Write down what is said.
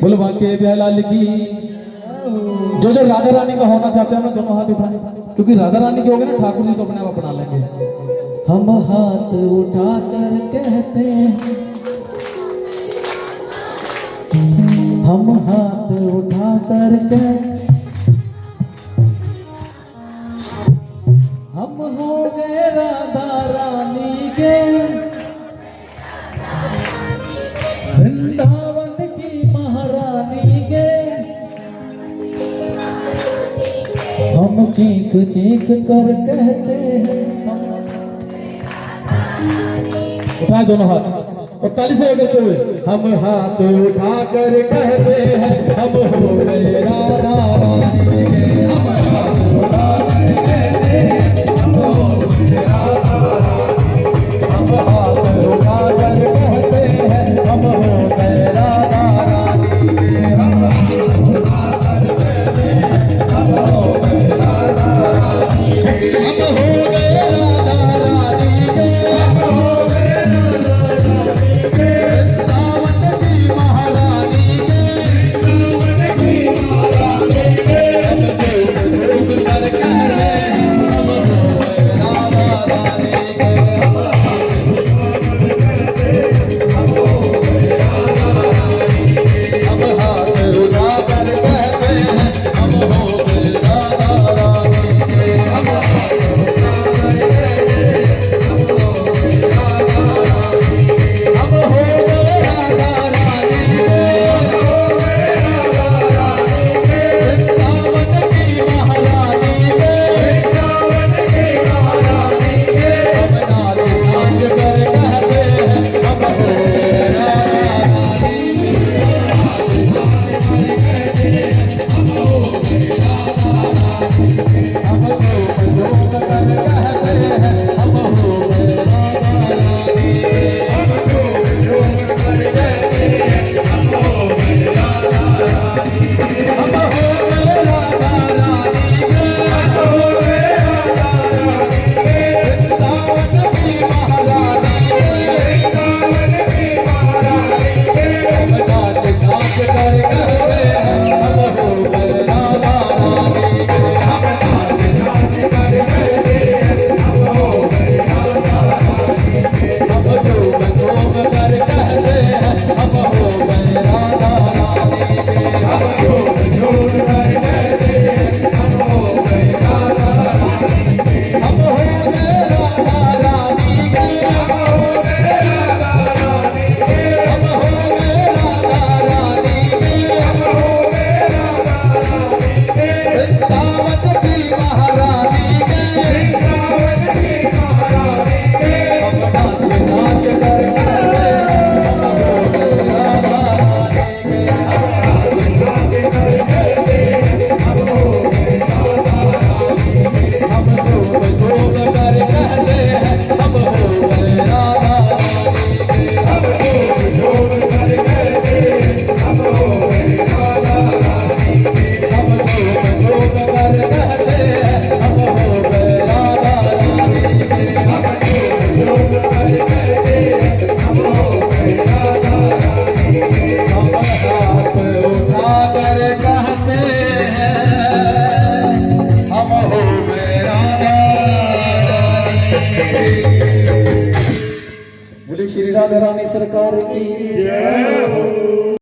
बुलवा के लाल की। जो जो राधा रानी का होना चाहते हैं ना दोनों हाथ उठाए, क्योंकि राधा रानी के हो गए ना ठाकुर जी तो अपने आप अपना लेंगे। हम हाथ उठा कर कहते हैं, हम हाथ उठा कर कहते, हम हो गए राधा रानी के, वृंदावन की महारानी के। हम चीख चीख कर कहते हैं, उठाए दोनों हाथ और ताली से करते हुए, हम हाथ उठा कर कहते हैं, हम हो गए राधा रानी के। हम हाथ उठा कर कहते हैं, हम हो गए राधा रानी के। हम हाथ उठा कर कहते हैं, हम हो गए राधा रानी के। हम हाथ उठा कर कहते हैं, हम हो गए राधा रानी के। हम हो गए राधा रानी के। हम हो गए राधा रानी के। वृंदावन की महारानी के, वृंदावन की महारानी के। हम धूप धूप कर कह रहे हैं, हम हो गए राधा रानी के। हम हाथ उठा कर कहते हैं, हम हो गए राधा रानी के। हम हाथ उठा कर कहते हैं, हम हो गए राधा रानी के। हम हाथ उठा कर कहते हैं, हम हो गए राधा रानी के। हम हो गए राधा रानी के। हम हो गए राधा रानी के। वृंदावन की महारानी के, वृंदावन की महारानी के। हम नाच नाच कर कहते हैं, हम हो गए राधा रानी के। नाच नाच कर कहते हैं, हम हो गए राधा रानी के। हम धूप धूप कर कहते हैं, हम हो गए राधा रानी के। हम धूप धूप कर कहते हैं, हम हो गए राधा रानी के। हम हो गए राधा रानी के। हम हो गए राधा रानी के। वृंदावन की महारानी के, वृंदावन की महारानी के। हम नाच नाच कर कहते हैं, हम हो गए राधा रानी के। हम नाच नाच कर कहते हैं, हम हो गए राधा रानी के। हम झूम झूम कर कहते हैं, हम हो गए राधा रानी के। हम झूम झूम कर कहते हैं, हम हो गए राधा रानी के। हम हो गए राधा रानी के। हम हो गए राधा रानी के। हम हो गए राधा रानी के। हम हो गए राधा रानी के। वृंदावन की महारानी के, वृंदावन की महारानी के। हम नाच नाच कर कहते हैं, हम हो गए राधा रानी के। हम नाच नाच कर कहते हैं, हम हो गए राधा रानी के। हम झूम झूम कर कहते हैं, हम हो गए राधा रानी के। हम झूम झूम कर कहते हैं, हम हो गए राधा रानी के। हम झूम झूम कर कहते हैं, हम हो गए राधा रानी के। हम झूम झूम कर कहते हैं, हम हो गए राधा रानी के। हम हाथ उठा कर कहते हैं, हम हो गए राधा रानी के। बोले श्री राधा रानी सरकार की।